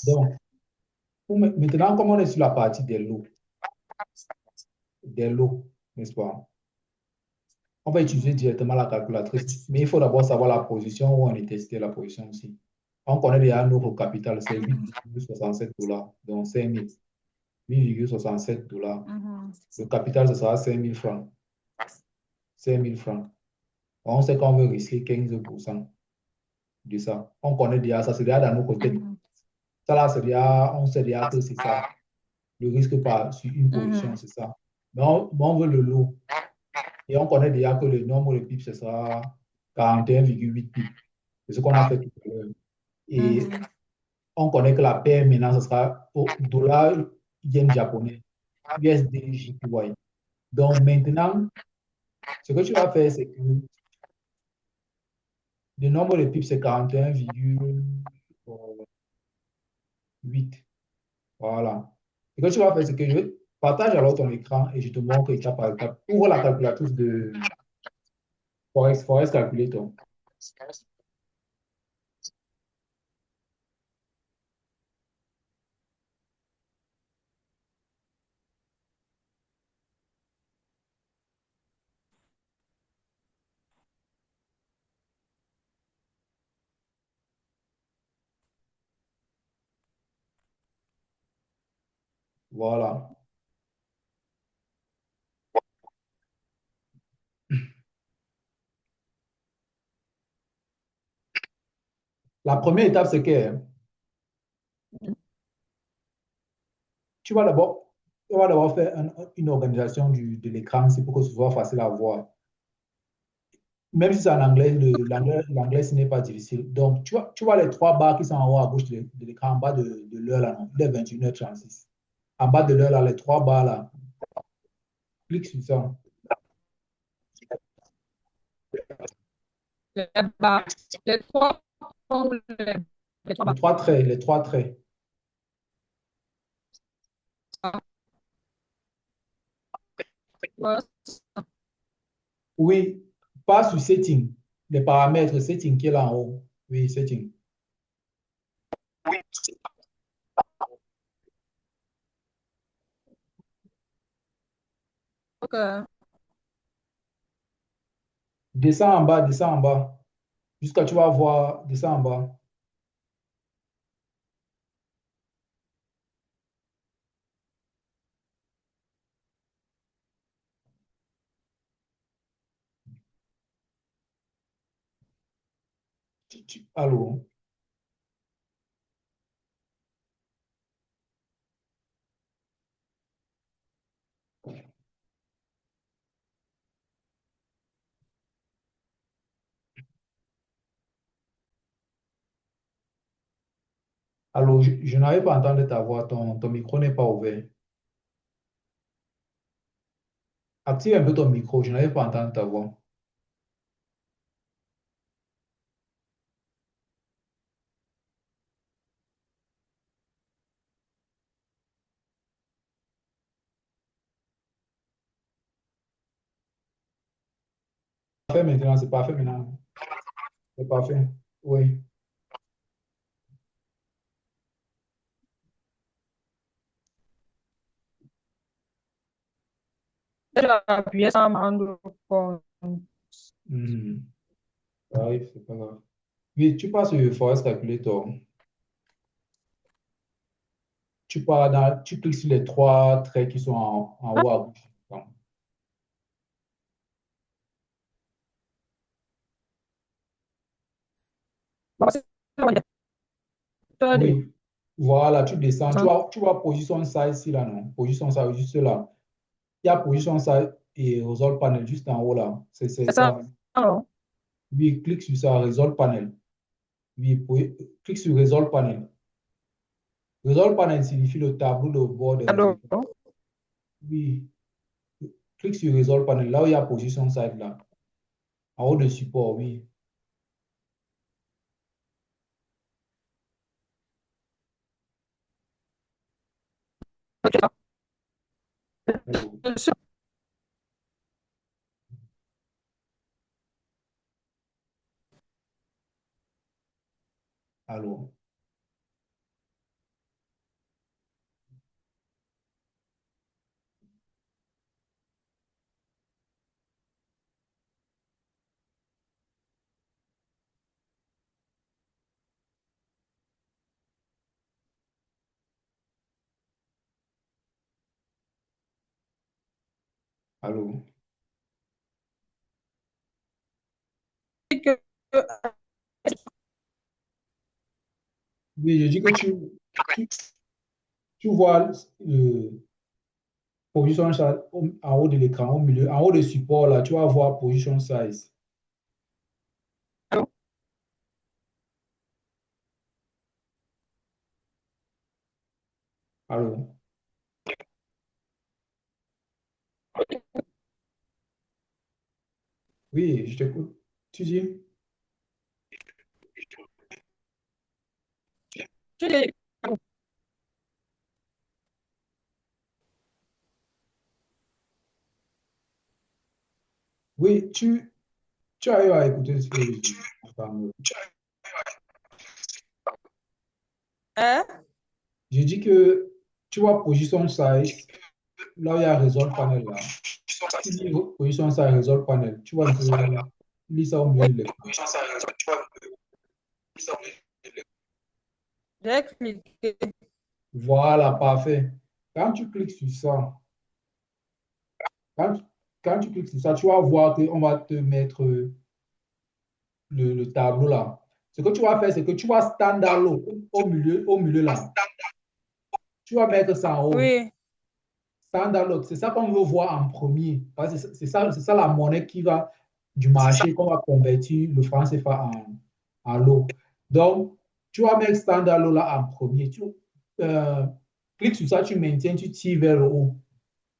Donc, maintenant, comme on est sur la partie des lots, n'est-ce pas? On va utiliser directement la calculatrice, mais il faut d'abord savoir la position où on est testé, la position aussi. On connaît déjà notre capital, c'est Mhm. 8,67 $, donc 5 000. 8,67 $. Mhm. Le capital, ce sera 5 000 francs. 5 000 francs. On sait qu'on veut risquer 15% de ça. On connaît déjà ça, c'est déjà dans nos côtés. Mhm. Ça là, on sait déjà que c'est ça. Le risque par sur une position, Mhm. c'est ça. Mais on veut le lot. Et on connaît déjà que le nombre de pips, ce sera 41,8 pips. C'est ce qu'on a fait tout à l'heure. Et Mhm. on connaît que la paire maintenant, ce sera au dollar yen japonais, USD JPY. Donc maintenant, ce que tu vas faire, c'est que le nombre de pips, c'est 41,8. Voilà. Ce que tu vas faire, c'est que je partage alors ton écran et je te montre étape par étape. Ouvre la calculatrice de Forex Calculator. Voilà. La première étape, c'est que tu vas d'abord, tu vas d'abord faire une organisation de l'écran, c'est pour que ce soit facile à voir. Même si c'est en anglais, l'anglais, ce n'est pas difficile. Donc, tu vois les trois barres qui sont en haut à gauche de l'écran, en bas de l'heure, là, non? Il est 21h36. En bas de l'heure, là, les trois barres, là, clique sur ça. Les bas, les trois, les trois Les bas. trois traits, les trois traits. Voilà. Oui, pas sur setting. Les paramètres, setting qui est là en haut. Oui, setting. Ok. Descends en bas. Jusqu'à tu vas voir, descends en bas. Allô? Allô, je n'avais pas entendu ta voix, ton micro n'est pas ouvert. Active un peu ton micro, je n'avais pas entendu ta voix. Parfait maintenant, c'est parfait maintenant. C'est parfait. Oui. J'ai appuyé sans me rendre compte. Mhm. Ça arrive, c'est pas grave. Oui, tu passes sur Forest Calculator. Tu cliques sur les trois traits qui sont en haut à gauche. Bon, c'est bon. Oui, voilà, tu descends. Tu vois position size ici, là, non? Position size, juste là. Il y a position size et resolve panel juste en haut, là. C'est C'est ça. ça. Alors, Oui, clique sur ça, resolve panel. Oui, clique sur resolve panel. Resolve panel signifie le tableau de bord des alors, résultats. Oui, clique sur resolve panel, là où il y a position size, là. En haut de support, oui. ok. Allô? Je suis- Allô? Allô? Que- Oui, je dis que tu, tu vois position size en haut de l'écran, au milieu, en haut de support, là, tu vas voir position size. Allô? Allô? Oui, je t'écoute. Tu dis? Tu dis- Oui, tu arrives à écouter ce que je dis. Enfin, Hein? je dis que tu vois position size, là où il y a Resolve Panel, là. Tu lis position size, Resolve Panel. Tu vois un peu, tu lis ça au milieu de l'écran. J'ai cliqué. Voilà, parfait. Quand tu cliques sur ça, quand, quand tu cliques sur ça, tu vas voir qu'on va te mettre le tableau là. Ce que tu vas faire, c'est que tu vas standard low au milieu là. Tu vas mettre ça en haut. Oui. Standard low, c'est ça qu'on veut voir en premier. Parce que c'est ça la monnaie qui va du marché qu'on va convertir le franc CFA en lot. Donc, tu vas mettre standard low là en premier. Tu euh, cliques sur ça, tu maintiens, tu tires vers le haut.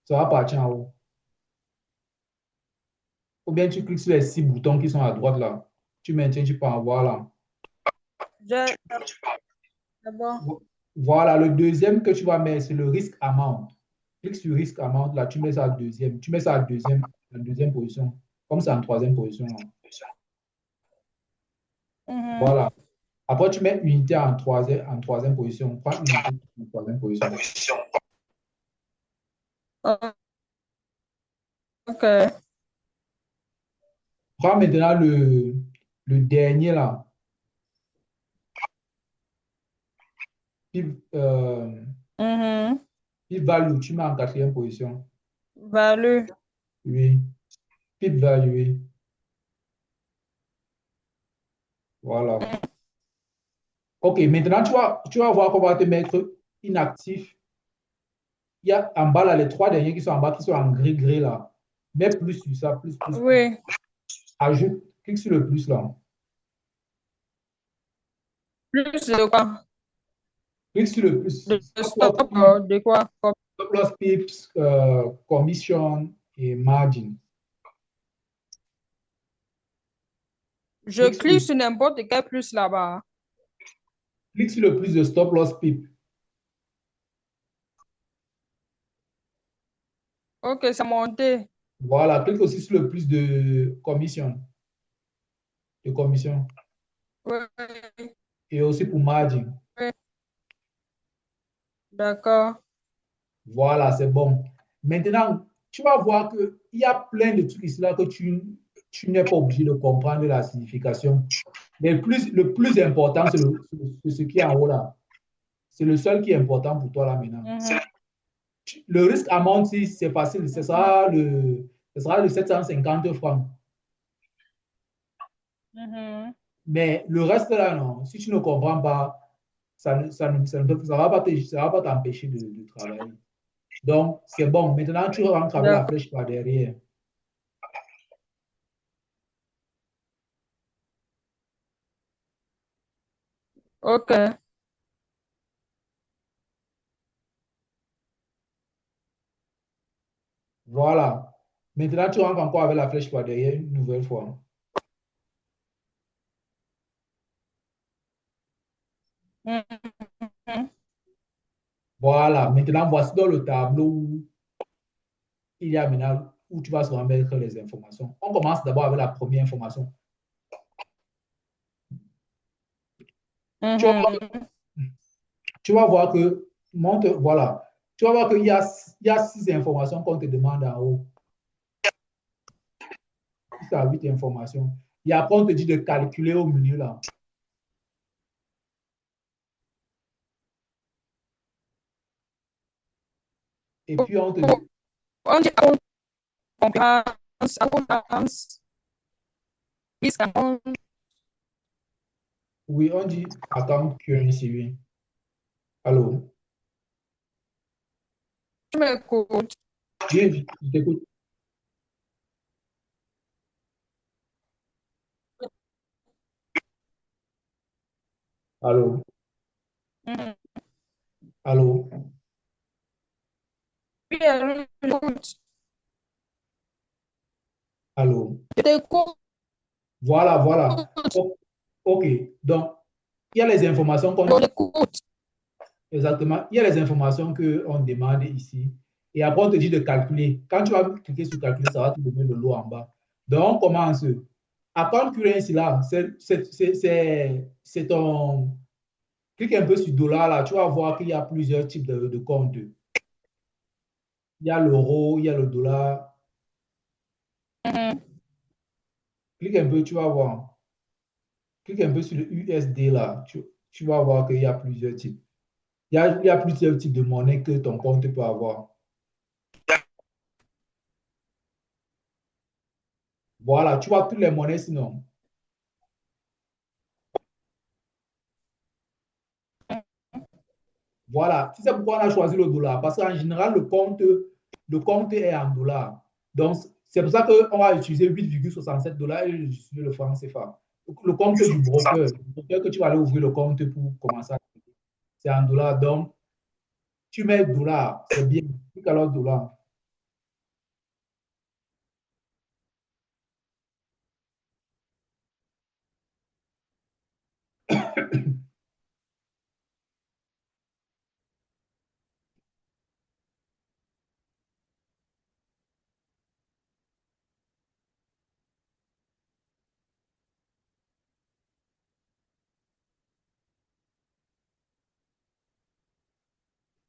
Ça va partir en haut. Ou bien tu cliques sur les six boutons qui sont à droite là. Tu maintiens, tu peux en voir là. Je- C'est bon. Voilà, le deuxième que tu vas mettre, c'est le risque amount. Clique sur risque amount, là, tu mets ça à deuxième. Tu mets ça à deuxième position. Comme c'est en troisième position, là. Mhm. Voilà. Après, tu mets unité en troisième position. Prends unité en troisième position. Ok. Prends maintenant le dernier, là. Puis, Mhm. puis value, tu mets en quatrième position. Value. Oui. Puis value, oui. Voilà. OK, maintenant, tu vas voir qu'on va te mettre inactif. Il y a en bas, là, les trois derniers qui sont en bas, qui sont en gris-gris, là. Mets plus sur ça, plus, plus, plus. Oui. Ajoute, clique sur le plus, là. Plus de quoi? Clique sur le plus. De Stop loss stop, pips, de quoi? stop loss pips, commission et margin. Je Clique sur clique le, sur n'importe quel plus là-bas. clique sur le plus de stop loss pip. Ok, c'est monté. Voilà, clique aussi sur le plus de commission, de commission. Oui, Et aussi pour margin. oui. D'accord. Voilà, c'est bon. Maintenant, tu vas voir qu'il y a plein de trucs ici là que tu n'es pas obligé de comprendre la signification. Mais le plus important, c'est ce qui est en haut là. C'est le seul qui est important pour toi là maintenant. Mhm. Le risque amount, si c'est facile, ce sera le 750 francs. Mhm. Mais le reste là, non, si tu ne comprends pas, ça va pas ça va pas t'empêcher de travailler. Donc, c'est bon. Maintenant, tu rentres avec la D'accord. flèche par derrière. Ok. Voilà. Maintenant, tu rentres encore avec la flèche par derrière une nouvelle fois. Mhm. Voilà. Maintenant, voici dans le tableau où il y a maintenant où tu vas se remettre les informations. On commence d'abord avec la première information. Tu vas voir, Mhm. tu vas voir que, voilà. Tu vas voir il y a six informations qu'on te demande en haut. 6 à 8 informations. Et après, on te dit de calculer au milieu là. Et puis, on te dit, On dit concurrence, concurrence, risque, Oui, on dit account currency, oui. Allô? tu m'écoutes. Oui, je t'écoute. Allô? Mhm. Allô? Oui, allô, j'écoute. Allô? Je t'écoute. Voilà, voilà. OK. Donc, il y a les informations Je qu'on... t'écoute. Exactement. Il y a les informations qu'on demande ici. Et après, on te dit de calculer. Quand tu vas cliquer sur calculer, ça va te donner le lot en bas. Donc, on commence. Account currency, là, c'est ton... Clique un peu sur dollar, là. Tu vas voir qu'il y a plusieurs types de comptes. Il y a l'euro, il y a le dollar. Mhm. Clique un peu, tu vas voir. Clique un peu sur le USD, là. Tu vas voir qu'il y a plusieurs types. Il y a plusieurs types de monnaie que ton compte peut avoir. Voilà, tu vois toutes les monnaies sinon. Voilà, tu sais pourquoi on a choisi le dollar? Parce qu'en général, le compte est en dollars. Donc, c'est pour ça qu'on va utiliser 8,67 dollars et utiliser le franc CFA. Le compte du broker que tu vas aller ouvrir le compte pour commencer, c'est en dollars. Donc, tu mets dollars, c'est bien. Plus qu'alors dollars.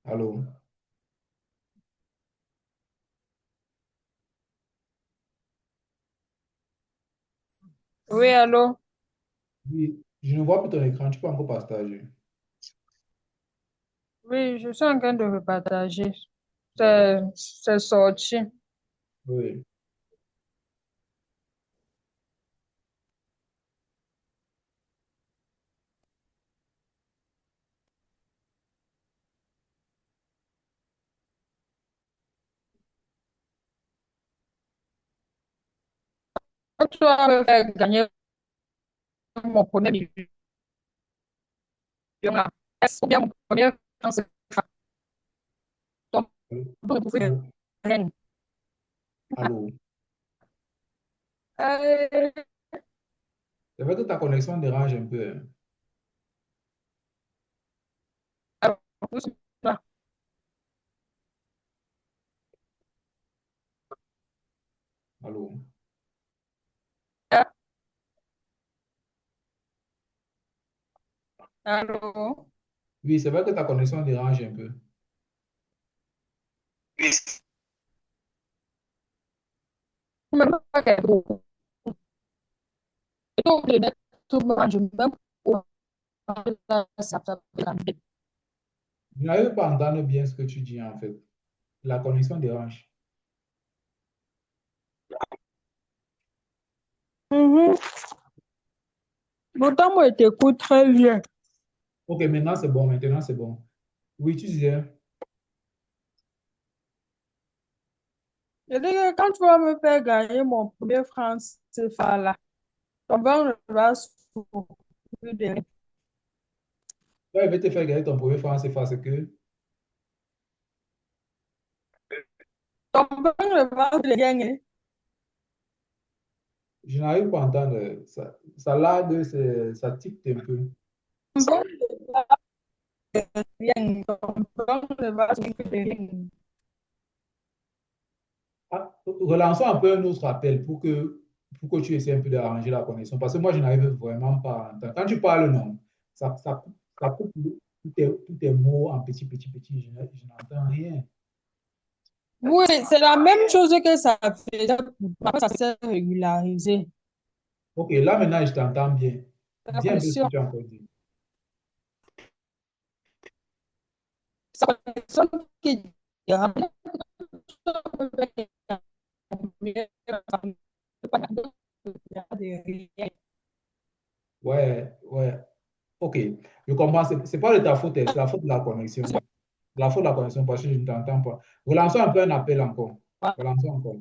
Allô? Oui, allô. Oui, je ne vois plus ton écran, tu peux encore partager. Oui, je suis en train de repartager. D'accord. C'est sorti. Oui. Tu vas me faire gagner mon premier million là. Est-ce bien mon premier franc CFA? Donc, Allô? vous pouvez Allô? gagner. Allô? Euh, C'est vrai que ta connexion dérange un peu, hein. alors, tout ça. Allô? Allô. Oui, c'est vrai que ta connexion dérange un peu. Même pas qu'elle trouve. Et donc, les dettes, tout le monde, je me mets pour ça fait gagner. Je n'arrive pas à entendre bien ce que tu dis en fait. La connexion dérange. Mhm. Pourtant, moi, je t'écoute très bien. Ok, maintenant c'est bon, maintenant c'est bon. Oui, tu disais. Je dis que quand tu vas me faire gagner mon premier franc CFA là, ton banque ne va plus de rien. Là, je vais te faire gagner ton premier franc CFA, c'est que Ton banque ne va plus de rien. je n'arrive pas à entendre. Ça lag, ça tique un peu. Ton banque ne va plus de rien. Ton banque ne va plus de rien. Ah, relançons un peu un autre appel pour que tu essaies un peu d'arranger la connexion. Parce que moi, je n'arrive vraiment pas à entendre. Quand tu parles, non, ça coupe tous tes mots en petit, petit, petit. Je n'entends rien. Oui, c'est la même chose que ça faisait. Après, ça s'est régularisé. Ok, là maintenant, je t'entends bien. C'est la Dis un peu ce que connexion. tu as encore dit. C'est la connexion qui ramène. Ouais, ouais. OK. Je comprends. C'est pas de ta faute, c'est la faute de la connexion. C'est la faute de la connexion parce que je ne t'entends pas. Relançons un peu un appel encore. Relançons encore.